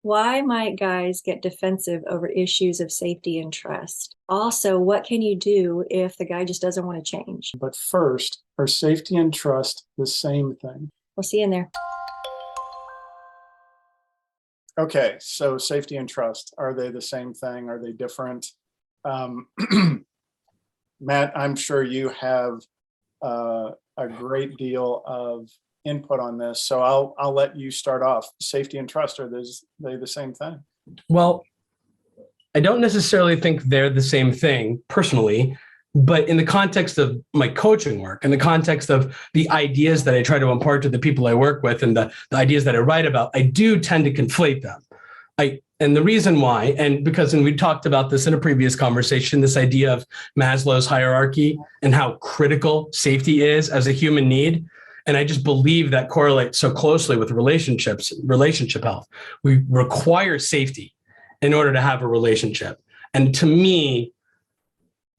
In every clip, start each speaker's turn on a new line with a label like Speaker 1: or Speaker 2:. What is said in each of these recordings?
Speaker 1: Why might guys get defensive over issues of safety and trust? Also, what can you do if the guy just doesn't want to change?
Speaker 2: But first, are safety and trust the same thing?
Speaker 1: We'll see you in there.
Speaker 2: Okay, so safety and trust, are they the same thing? Are they different? Um, Matt, I'm sure you have a great deal of input on this, so I'll let you start off. Safety and trust, are they the same thing?
Speaker 3: Well, I don't necessarily think they're the same thing personally, but in the context of my coaching work, in the context of the ideas that I try to impart to the people I work with and the ideas that I write about, I do tend to conflate them. And the reason why, and we talked about this in a previous conversation, this idea of Maslow's hierarchy and how critical safety is as a human need. And I just believe that correlates so closely with relationship health. We require safety in order to have a relationship. And to me,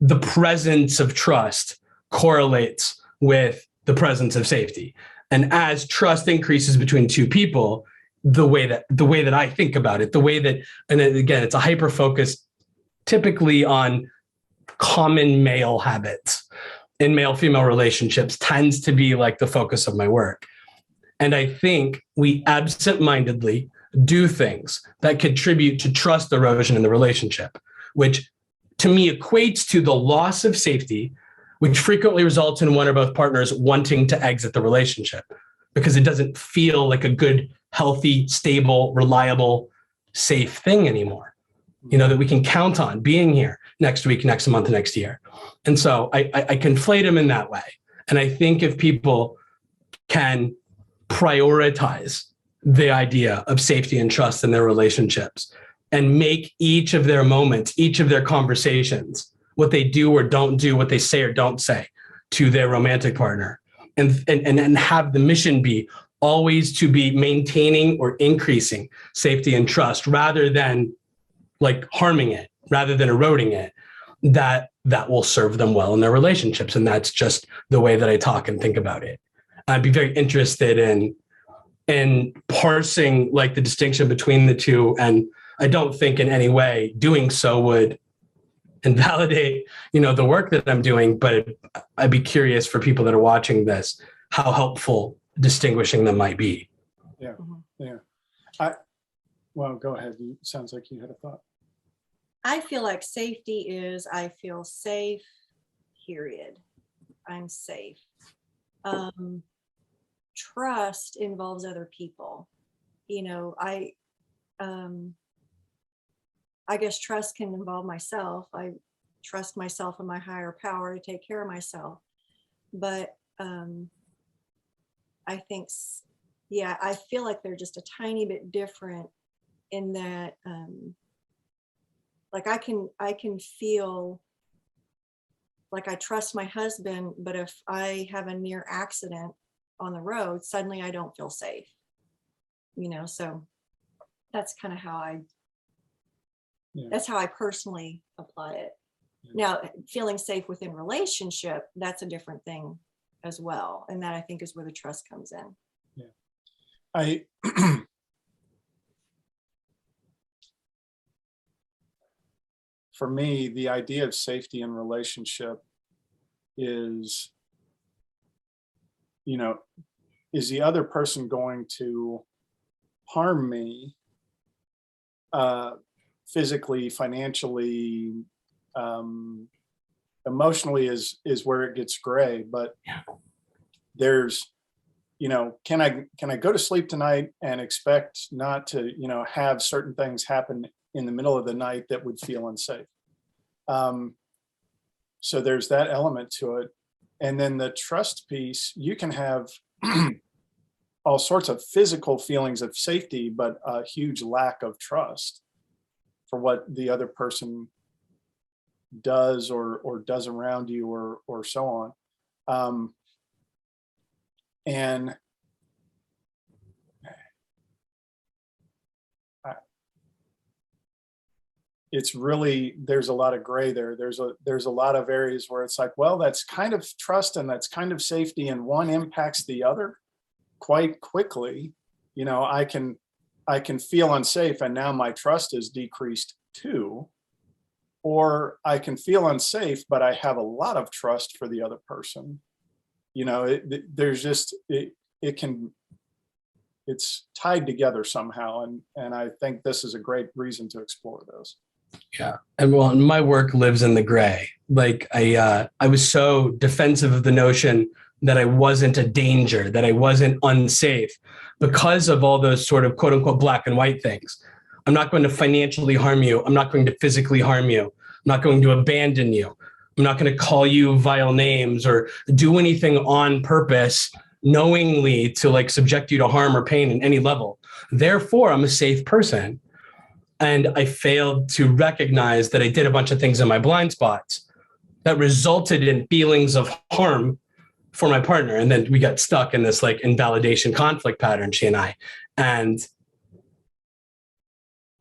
Speaker 3: the presence of trust correlates with the presence of safety. And as trust increases between two people, the way that I think about it, the way that, and again, it's a hyper focus typically on common male habits in male-female relationships tends to be like the focus of my work. And I think we absentmindedly do things that contribute to trust erosion in the relationship, which to me equates to the loss of safety, which frequently results in one or both partners wanting to exit the relationship because it doesn't feel like a good, healthy, stable, reliable, safe thing anymore, that we can count on being here next week, next month, next year. And so I conflate them in that way. And I think if people can prioritize the idea of safety and trust in their relationships and make each of their moments, each of their conversations, what they do or don't do, what they say or don't say to their romantic partner, and have the mission be always to be maintaining or increasing safety and trust rather than like harming it, rather than eroding it, that will serve them well in their relationships. And that's just the way that I talk and think about it. I'd be very interested in parsing like the distinction between the two. And I don't think in any way doing so would invalidate, the work that I'm doing, but I'd be curious for people that are watching this, how helpful distinguishing them might be.
Speaker 2: Yeah, yeah. Well, go ahead. Sounds like you had a thought.
Speaker 1: I feel like safety is I feel safe, period. I'm safe. Trust involves other people. I guess trust can involve myself. I trust myself and my higher power to take care of myself. But I think, I feel like they're just a tiny bit different in that, like I can feel like I trust my husband, but if I have a near accident on the road, suddenly I don't feel safe. So that's kind of how that's how I personally apply it. Yeah. Now, feeling safe within relationship, that's a different thing as well. And that I think is where the trust comes in.
Speaker 2: Yeah. For me, the idea of safety in relationship is, is the other person going to harm me physically, financially, emotionally is where it gets gray. But there's, can I go to sleep tonight and expect not to, have certain things happen in the middle of the night that would feel unsafe? So there's that element to it. And then the trust piece, you can have all sorts of physical feelings of safety, but a huge lack of trust for what the other person does or does around you or so on. And it's really, there's a lot of gray there. There's a lot of areas where it's like, well, that's kind of trust and that's kind of safety, and one impacts the other quite quickly. I can I can feel unsafe and now my trust is decreased too. Or I can feel unsafe, but I have a lot of trust for the other person. You know, there's just, it's tied together somehow. And I think this is a great reason to explore this.
Speaker 3: Yeah. And well, my work lives in the gray. Like I was so defensive of the notion that I wasn't a danger, that I wasn't unsafe because of all those sort of quote unquote black and white things. I'm not going to financially harm you. I'm not going to physically harm you. I'm not going to abandon you. I'm not going to call you vile names or do anything on purpose knowingly to like subject you to harm or pain in any level. Therefore, I'm a safe person. And I failed to recognize that I did a bunch of things in my blind spots that resulted in feelings of harm for my partner. And then we got stuck in this like invalidation conflict pattern, she and I. And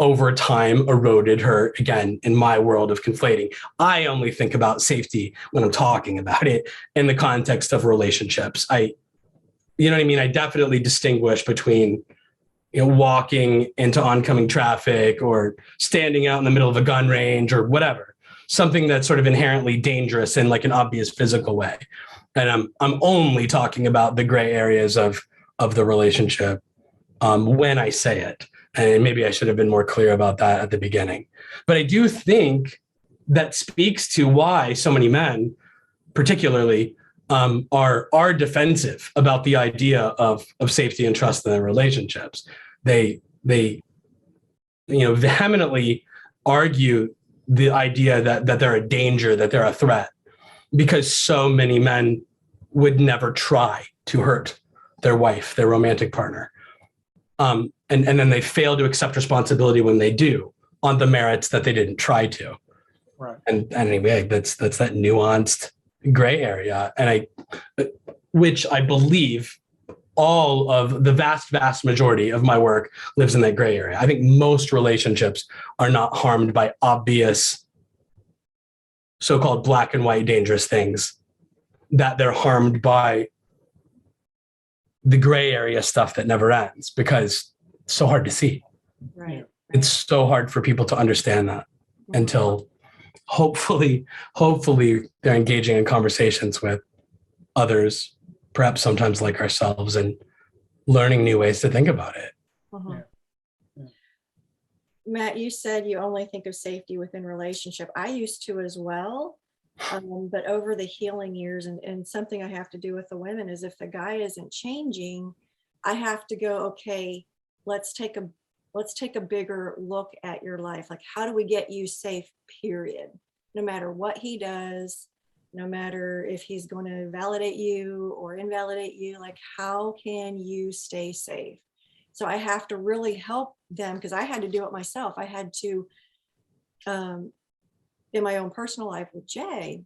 Speaker 3: over time eroded her again in my world of conflating. I only think about safety when I'm talking about it in the context of relationships. You know what I mean? I definitely distinguish between, you know, walking into oncoming traffic or standing out in the middle of a gun range or whatever, something that's sort of inherently dangerous in like an obvious physical way. And I'm only talking about the gray areas of the relationship when I say it. And maybe I should have been more clear about that at the beginning. But I do think that speaks to why so many men, particularly, are defensive about the idea of safety and trust in their relationships. They vehemently argue the idea that they're a danger, that they're a threat, because so many men would never try to hurt their wife, their romantic partner. And then they fail to accept responsibility when they do on the merits that they didn't try to.
Speaker 2: Right.
Speaker 3: And anyway, that's that nuanced gray area. And which I believe all of the vast majority of my work lives in that gray area. I think most relationships are not harmed by obvious so-called black and white dangerous things, that they're harmed by the gray area stuff that never ends because it's so hard to see.
Speaker 1: Right.
Speaker 3: It's so hard for people to understand that until hopefully they're engaging in conversations with others, perhaps sometimes like ourselves, and learning new ways to think about it.
Speaker 1: Yeah. Matt, you said you only think of safety within relationship. I used to as well. But over the healing years, and something I have to do with the women is if the guy isn't changing, I have to go, okay, let's take a bigger look at your life. Like, how do we get you safe, period? No matter what he does, no matter if he's going to validate you or invalidate you, like, how can you stay safe? So I have to really help them because I had to do it myself. I had to, in my own personal life with Jay,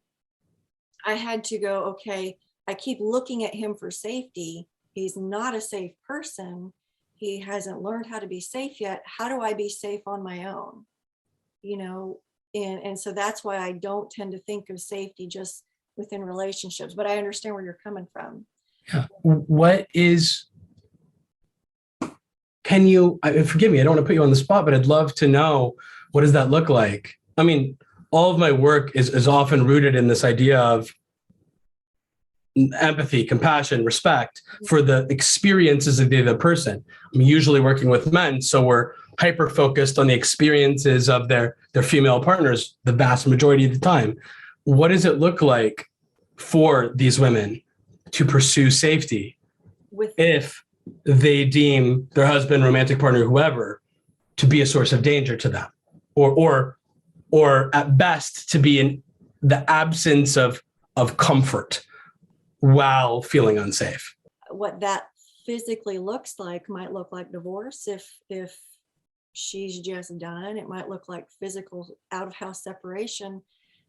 Speaker 1: I had to go, okay, I keep looking at him for safety. He's not a safe person. He hasn't learned how to be safe yet. How do I be safe on my own? You know, and so that's why I don't tend to think of safety just within relationships, but I understand where you're coming from.
Speaker 3: Yeah. Can you, forgive me, I don't want to put you on the spot, but I'd love to know, what does that look like? I mean, all of my work is often rooted in this idea of empathy, compassion, respect for the experiences of the other person. I'm usually working with men, so we're hyper focused on the experiences of their female partners the vast majority of the time. What does it look like for these women to pursue safety if they deem their husband, romantic partner, whoever, to be a source of danger to them, or at best to be in the absence of comfort while feeling unsafe?
Speaker 1: What that physically looks like might look like divorce if she's just done. It might look like physical out of house separation.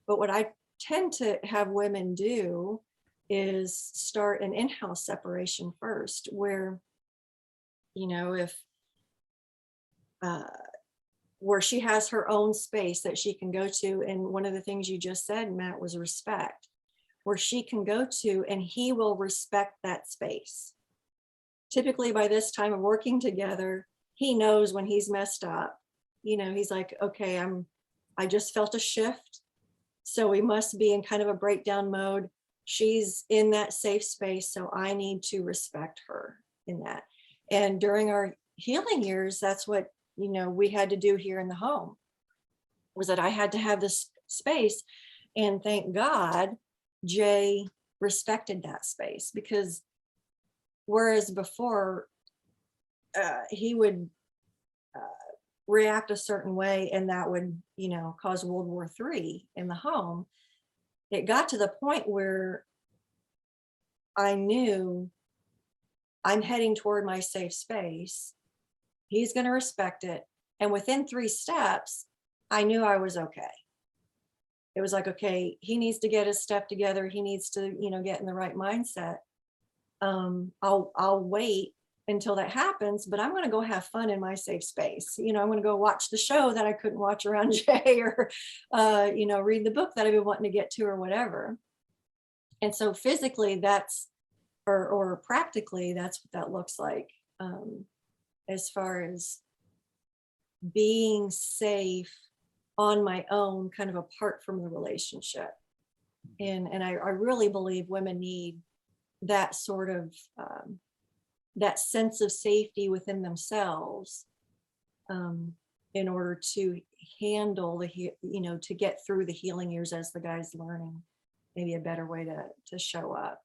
Speaker 1: But what I tend to have women do is start an in-house separation first, where, you know, if where she has her own space that she can go to. And one of the things you just said, Matt, was respect, where she can go to and he will respect that space. Typically by this time of working together, he knows when he's messed up. He's like, okay, I just felt a shift. So we must be in kind of a breakdown mode. She's in that safe space. So I need to respect her in that. And during our healing years, that's what, we had to do here in the home, was that I had to have this space. And thank God, Jay respected that space, because whereas before he would react a certain way, and that would, cause World War III in the home. It got to the point where I knew I'm heading toward my safe space. He's going to respect it. And within 3 steps, I knew I was okay. It was like, okay, he needs to get his stuff together. He needs to, get in the right mindset. I'll wait until that happens, but I'm going to go have fun in my safe space. I'm going to go watch the show that I couldn't watch around Jay, or, read the book that I've been wanting to get to, or whatever. And so physically that's, or practically, that's what that looks like, as far as being safe on my own, kind of apart from the relationship. And I really believe women need that sort of, that sense of safety within themselves, in order to handle to get through the healing years as the guy's learning maybe a better way to show up.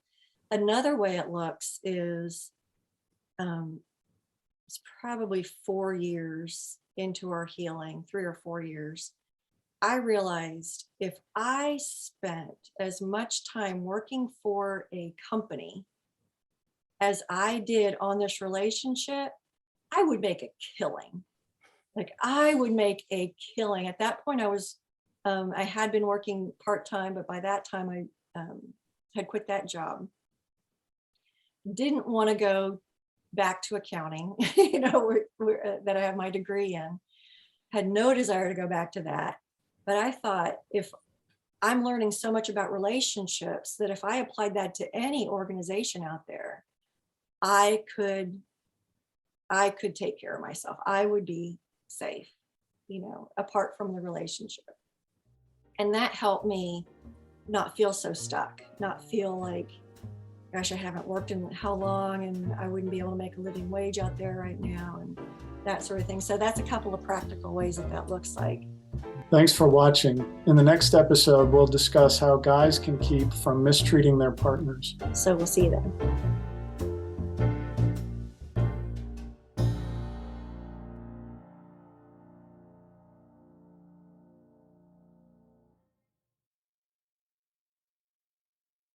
Speaker 1: Another way it looks is, it's probably 4 years into our healing, 3 or 4 years, I realized if I spent as much time working for a company as I did on this relationship, I would make a killing. Like, I would make a killing. At that point, I had been working part-time, but by that time I had quit that job. Didn't want to go back to accounting, that I have my degree in. Had no desire to go back to that. But I thought, if I'm learning so much about relationships, that if I applied that to any organization out there, I could take care of myself. I would be safe, apart from the relationship. And that helped me not feel so stuck, not feel like, gosh, I haven't worked in how long, and I wouldn't be able to make a living wage out there right now, and that sort of thing. So that's a couple of practical ways that looks like.
Speaker 2: Thanks for watching. In the next episode, we'll discuss how guys can keep from mistreating their partners.
Speaker 1: So we'll see you then.